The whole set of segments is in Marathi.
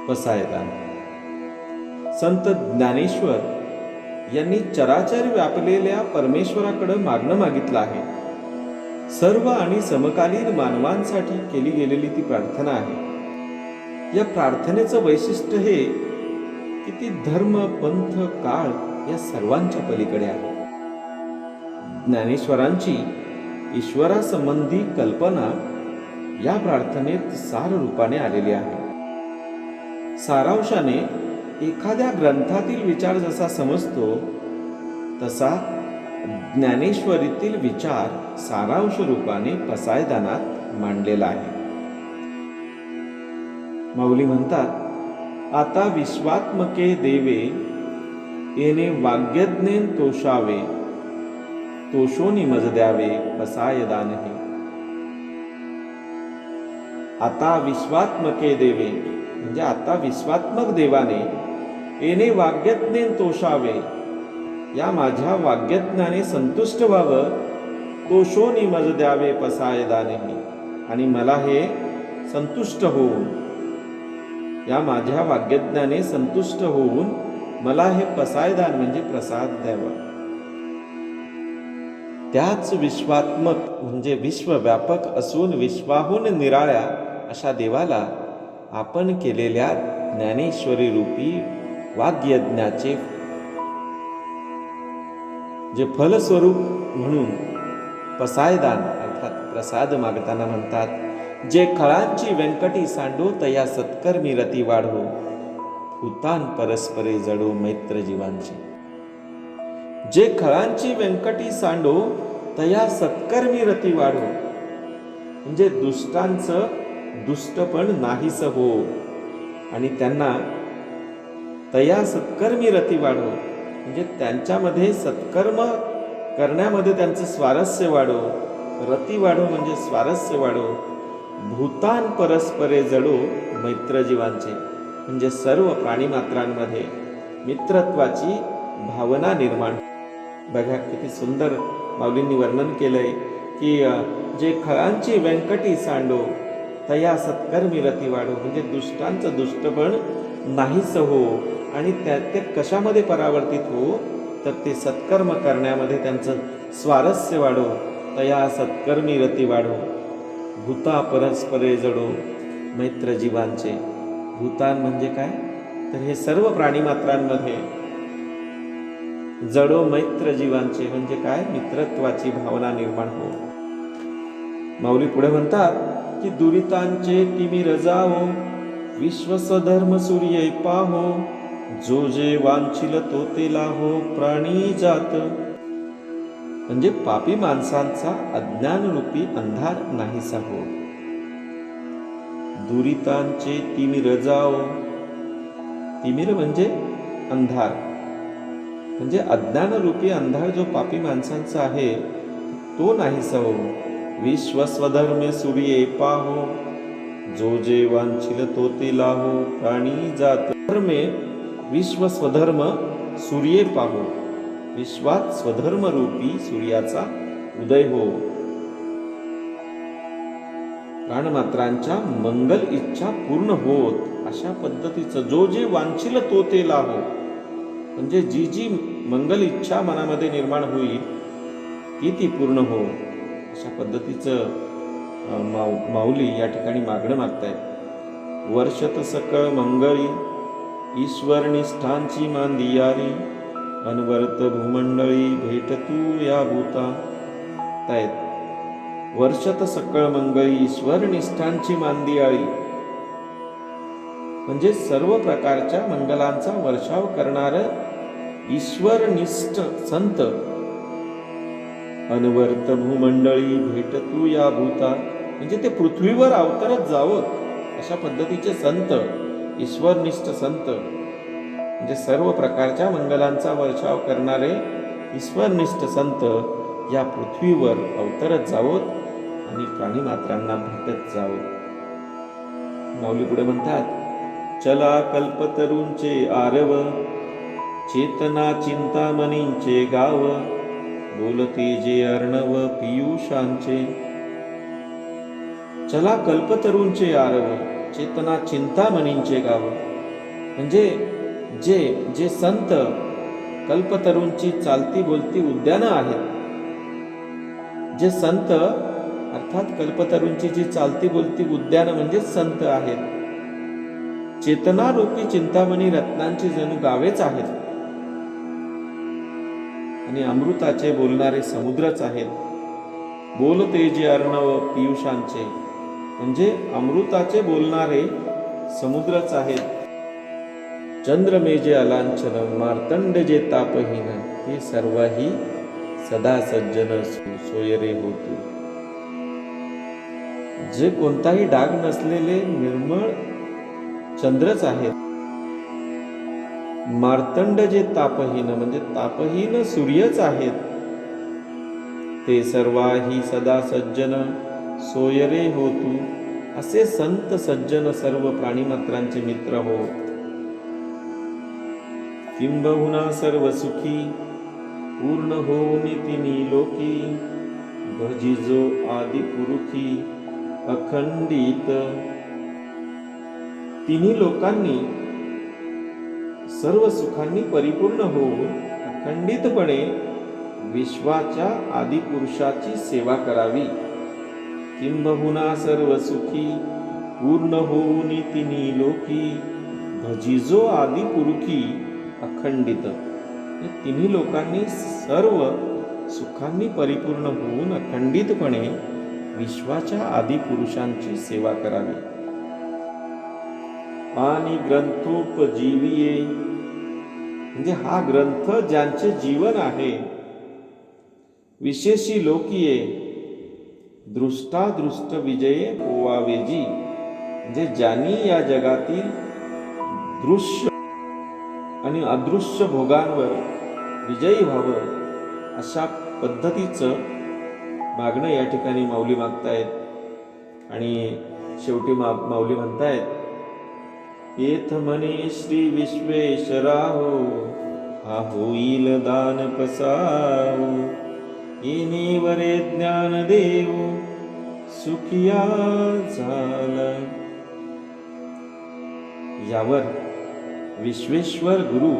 पसायदान. संत ज्ञानेश्वर यांनी चराचर व्यापलेल्या परमेश्वराकडे मागणं मागितलं आहे. सर्व आणि समकालीन मानवांसाठी केली गेलेली ती प्रार्थना आहे. या प्रार्थनेचं वैशिष्ट्य हे की ती धर्म, पंथ, काळ या सर्वांच्या पलीकडे आहे. ज्ञानेश्वरांची ईश्वरासंबंधी कल्पना या प्रार्थनेत सार रूपाने आलेली आहे. सारांशाने एखाद्या ग्रंथातील विचार जसा समजतो तसा ज्ञानेश्वरीतील विचार सारांश रूपाने पसायदानात मांडलेला आहे. माऊली म्हणतात, आता विश्वात्मके देवे येणे वाग्यज्ञेन तोषावे, तोषोनी मज द्यावे पसायदान हे. आता विश्वात्मके देवे म्हणजे आता विश्वात्मक देवाने येणे वाग्यज्ञेन तोषावे, या माझ्या वाग्यज्ञाने संतुष्ट व्हावं, तोषोनी मज द्यावे पसायदान हे, आणि मला हे संतुष्ट होऊन, या माझ्या वाग्यज्ञाने संतुष्ट होऊन मला हे पसायदान म्हणजे प्रसाद द्यावा. त्याच विश्वात्मक म्हणजे विश्वव्यापक असून विश्वाहून निराळ्या अशा देवाला आपण केलेल्या ज्ञानेश्वरी रूपी वाग्यज्ञाचे जे फलस्वरूप म्हणून पसायदान अर्थात प्रसाद मागताना म्हणतात, जे खळांची व्यंकटी सांडो तया सत्कर्मी रती वाढो, भूतान परस्परे जडो मैत्र जीवांचे. जे खळांची व्यंकटी सांडो तया सत्कर्मी रती वाढो, म्हणजे दुष्टांचं दुष्टपण नाहीस हो, आणि त्यांना तया सत्कर्मी रती वाढो म्हणजे त्यांच्यामध्ये सत्कर्म करण्यामध्ये त्यांचं स्वारस्य वाढो, रती वाढो म्हणजे स्वारस्य वाढो, भूतान परस्परे जडो मैत्र जीवांचे म्हणजे सर्व प्राणीमात्रांमध्ये मित्रत्वाची भावना निर्माण. बघा किती सुंदर माऊलींनी वर्णन केलंय की जे खळांची व्यंकटी सांडो तया सत्कर्मी रती वाढो, म्हणजे दुष्टांचं दुष्टपण नाहीस हो, आणि ते कशामध्ये परावर्तित हो, तर ते सत्कर्म करण्यामध्ये त्यांचं स्वारस्य वाढो, तया सत्कर्मी रती वाढो, भूता परस्परे जडो मैत्र जीवांचे. भूतान म्हणजे काय, तर हे सर्व प्राणीमात्रांमध्ये जडो मैत्र जीवांचे म्हणजे काय, मित्रत्वाची भावना निर्माण हो. माऊली पुढे म्हणतात की दुरितांचे तिमिर जावो, विश्व स्वधर्म सूर्य पाहो, जो जे वांछिल तो ते लाहो, प्राणी जात. म्हणजे पापी माणसांचा अज्ञान रूपी अंधार नाहीसा हो. दुरितांचे तिमिर जावो, तिमिर म्हणजे अंधार, म्हणजे अज्ञान रूपी अंधार जो पापी माणसांचा आहे तो नाहीसा हो. विश्व स्वधर्म सूर्ये पाहो, जो जे वांछिल तो ते लाहो, प्राणी जात. धर्मे विश्व स्वधर्म सूर्ये पाहो, विश्वात स्वधर्म रूपी सूर्याचा उदय हो. प्राणमात्रांच्या मंगल इच्छा पूर्ण होत अशा पद्धतीचं जो जे वांछिल तो ते लाहो, म्हणजे जी जी मंगल इच्छा मनामध्ये निर्माण होईल ती पूर्ण हो, अशा पद्धतीचं माऊली या ठिकाणी मागणं मागतायत. वर्षत सकळ मंगळी ईश्वर निष्ठांची मांदियारी, अनवर्त भूमंडळी भेट तू या भूता. वर्षत सकळ मंगळी ईश्वर निष्ठांची मांदियाळी म्हणजे सर्व प्रकारच्या मंगलांचा वर्षाव करणारं ईश्वरनिष्ठ संत. अनवर्त भूमंडळी भेट तू या भूता म्हणजे ते पृथ्वीवर अवतरत जावं अशा पद्धतीचे संत, ईश्वरनिष्ठ संत म्हणजे सर्व प्रकारच्या मंगलांचा वर्षाव करणारे ईश्वरनिष्ठ संत या पृथ्वीवर अवतरत जावोत आणि प्राणीमात्रांना भेटत जावोत. माऊली पुढे म्हणतात, चला कल्पतरूंचे आरव, चेतना चिंतामणींचे गाव, बोलते जे अर्णव पियुषांचे. चला कल्पतरूंचे आरव, चेतना चिंतामणींचे गाव. म्हणजे जे जे संत कल्पतरूंची चालती बोलती उद्यानं आहेत, जे संत अर्थात कल्पतरूंची जी चालती बोलती उद्यानं म्हणजे संत आहेत, चेतनारूपी चिंतामणी रत्नांची जणू गावेच आहेत आणि अमृताचे बोलणारे समुद्रच आहेत. बोलते जे अर्णव पियुषांचे म्हणजे अमृताचे बोलणारे समुद्रच आहेत. चंद्रमे जे अलांछन मार्तंड जे तापहीन ते सर्वही सदा सज्जन सोयरे होतू. जे कोणताही डाग नसलेले निर्मळ चंद्रच आहेत. मार्तंड जे तापहीन म्हणजे तापहीन सूर्यच आहेत. ते सर्वाही सदा सज्जन सोयरे होतू. असे संत सज्जन सर्व प्राणीमात्रांचे मित्र होत. किंबहुना सर्व सुखी पूर्ण होनी तिन्ही लोकी भजिजो आदि पुरुखी अखंडित. तिन्ही लोकांनी सर्व सुखांनी परिपूर्ण होऊन अखंडितपणे विश्वाच्या आदिपुरुषाची सेवा करावी. किंबहुना सर्व सुखी पूर्ण होऊन तिन्ही लोकी भजिजो आदिपुरुखी अखंडित. तिन्ही लोकांनी सर्व सुखांनी परिपूर्ण होऊन अखंडितपणे विश्वाच्या आदिपुरुषांची सेवा करावी. आणि ग्रंथोपजीविये म्हणजे हा ग्रंथ ज्यांचे जीवन आहे. विशेषी लोकिये दृष्टादृष्ट विजये पोवावेजी म्हणजे ज्यांनी या जगातील दृश्य आणि अदृश्य भोगांवर विजयी व्हावं अशा पद्धतीचं मागणं या ठिकाणी माऊली मागतायत. आणि शेवटी माऊली म्हणतायत, येथ म्हणे श्री विश्वेश्वराहो हा होईल दान पसावो. येणे वरे ज्ञान देव सुखिया झाला. यावर विश्वेश्वर गुरु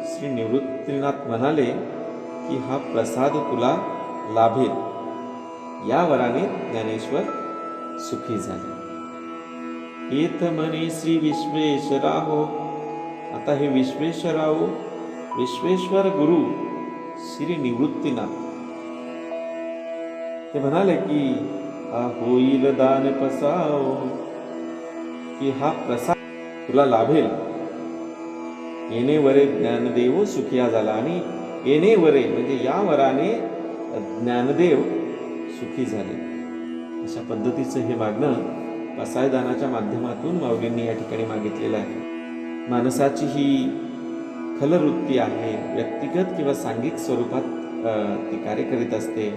श्री निवृत्तीनाथ म्हणाले की हा प्रसाद तुला लाभेल. या वराने ज्ञानेश्वर सुखी झाले. येथ म्हणे श्री विश्वेश्वराहो. आता हे विश्वेश्वराहो विश्वेश्वर गुरु श्री निवृत्तीनाथ ते म्हणाले की हा होईल दान पसाव की हा प्रसाद तुला लाभेल. येणे वरे ज्ञानदेव सुखिया झाला. आणि येणे वरे म्हणजे या वराने ज्ञानदेव सुखी झाले. अशा पद्धतीचं हे मागणं पसायदानाच्या माध्यमातून माऊलींनी या ठिकाणी मागितलेलं आहे. माणसाची ही खलवृत्ती आहे. व्यक्तिगत किंवा सांघिक स्वरूपात ती कार्य करीत असते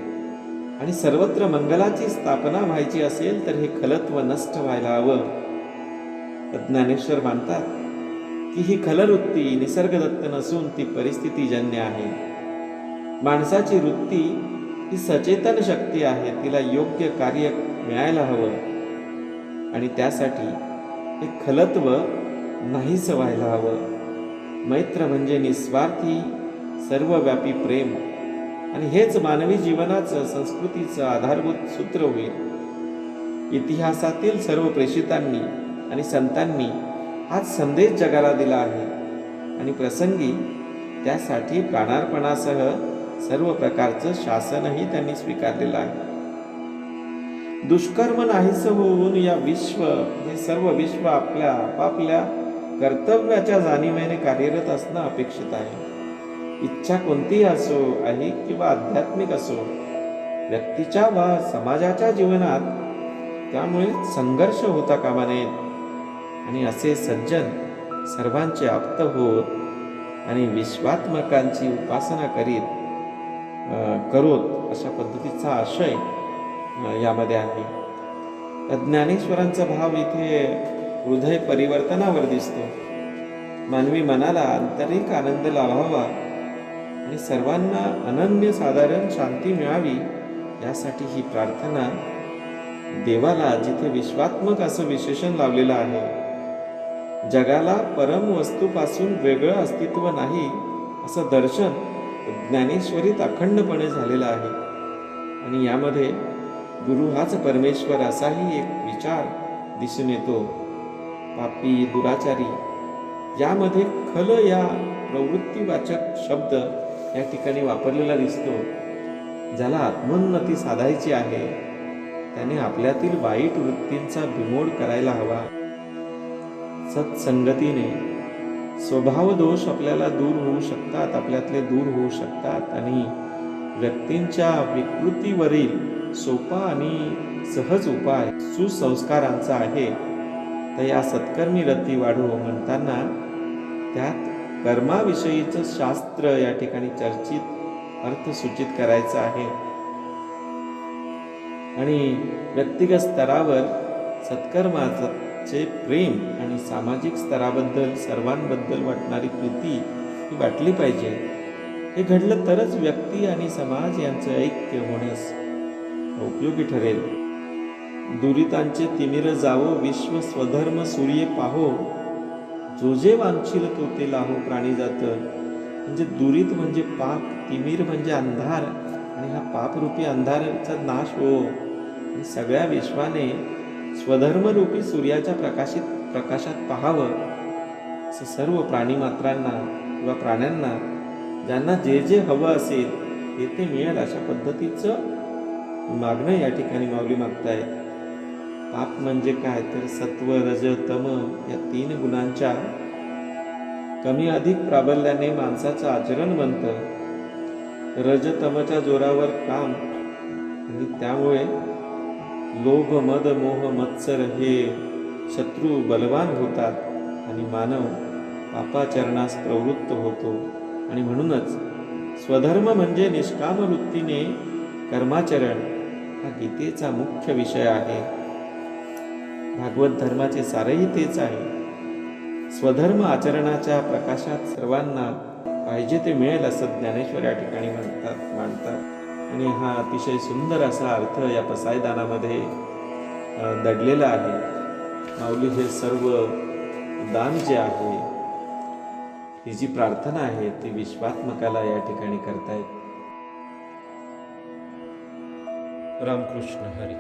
आणि सर्वत्र मंगलाची स्थापना व्हायची असेल तर हे खलत्व नष्ट व्हायला हवं. ज्ञानेश्वर मानतात की ही खलवृत्ती निसर्गदत्त नसून ती परिस्थितीजन्य आहे. माणसाची वृत्ती ही सचेतन शक्ती आहे. तिला योग्य कार्य मिळायला हवं आणि त्यासाठी हे खलत्व नाहीच व्हायला हवं. मैत्र म्हणजे निस्वार्थी सर्वव्यापी प्रेम आणि हेच मानवी जीवनाचं संस्कृतीचं आधारभूत सूत्र होईल. इतिहासातील सर्व प्रेषितांनी आणि संतांनी हाच संदेश जगाला दिला आहे आणि प्रसंगी त्यासाठी प्राणार्पणासह सर्व प्रकारचं शासनही त्यांनी स्वीकारलेलं आहे. दुष्कर्म नाहीस होऊन या विश्व हे सर्व विश्व आपापल्या कर्तव्याच्या जाणीवेने कार्यरत असणं अपेक्षित आहे. इच्छा कोणतीही असो, ऐहिक किंवा आध्यात्मिक असो, व्यक्तीच्या वा समाजाच्या जीवनात त्यामुळे संघर्ष होता कामा नयेत. आणि असे सज्जन सर्वांचे आप्त होत आणि विश्वात्मकांची उपासना करोत अशा पद्धतीचा आशय यामध्ये आहे. ज्ञानेश्वरांचा भाव इथे हृदय परिवर्तनावर दिसतो. मानवी मनाला आंतरिक आनंद लाभावा आणि सर्वांना अनन्य साधारण शांती मिळावी यासाठी ही प्रार्थना देवाला जिथे विश्वात्मक असं विशेषण लावलेलं आहे जगाला परम वस्तूपासून वेगळं अस्तित्व नाही असं दर्शन ज्ञानेश्वरीत अखंडपणे झालेलं आहे. आणि यामध्ये गुरु हाच परमेश्वर असाही एक विचार दिसून येतो. पापी, दुराचारी यामध्ये खल या प्रवृत्तीवाचक शब्द या ठिकाणी वापरलेला दिसतो. ज्याला आत्मोन्नती साधायची आहे त्याने आपल्यातील वाईट वृत्तींचा बिमोड करायला हवा. सत्संगतीने स्वभाव दोष आपल्याला दूर होऊ शकतात, आपल्यातले दूर होऊ शकतात आणि व्यक्तींच्या विकृतीवरील सोपा आणि सहज उपाय सुसंस्कारांचा आहे. तर या सत्कर्मी रती वाढो म्हणताना त्यात कर्माविषयीचं शास्त्र या ठिकाणी चर्चित अर्थ सूचित करायचा आहे. आणि व्यक्तिगत स्तरावर सत्कर्माचे प्रेम आणि सामाजिक स्तराबद्दल सर्वांबद्दल वाटणारी प्रीती ही वाटली पाहिजे. हे घडलं तरच व्यक्ती आणि समाज यांचं ऐक्य होण्यास उपयोगी ठरेल. दुरितांचे तिमिर जावो, विश्व स्वधर्म सूर्य पाहो, जो जे वांछील तो ते लाहो प्राणी जात. म्हणजे दुरित म्हणजे पाप, तिमिर म्हणजे अंधार आणि हा पापरूपी अंधाराचा नाश हो आणि सगळ्या विश्वाने स्वधर्मरूपी सूर्याच्या प्रकाशात पाहावं. असं सर्व प्राणीमात्रांना किंवा प्राण्यांना ज्यांना जे जे हवं असेल ते मिळेल अशा पद्धतीचं मागणं या ठिकाणी माऊली मागतायत. पाप म्हणजे काय तर सत्व, रज, तम या 3 गुणांच्या कमी अधिक प्राबल्याने माणसाचं आचरण बनतं. रजतमच्या जोरावर काम आणि त्यामुळे लोभ, मद, मोह, मत्सर हे शत्रू बलवान होतात आणि मानव पापाचरणास प्रवृत्त होतो. आणि म्हणूनच स्वधर्म म्हणजे निष्काम वृत्तीने कर्माचरण हा गीतेचा मुख्य विषय आहे. भागवत धर्माचे सारही तेच आहे. स्वधर्म आचरणाच्या प्रकाशात सर्वांना पाहिजे ते मिळेल असं ज्ञानेश्वर या ठिकाणी मांडतात. आणि हा अतिशय सुंदर असा अर्थ या पसायदानामध्ये दडलेला आहे. माऊली हे सर्व दान जे आहे, ही जी प्रार्थना आहे ती विश्वात्मकाला या ठिकाणी करतायत. रामकृष्ण हरी.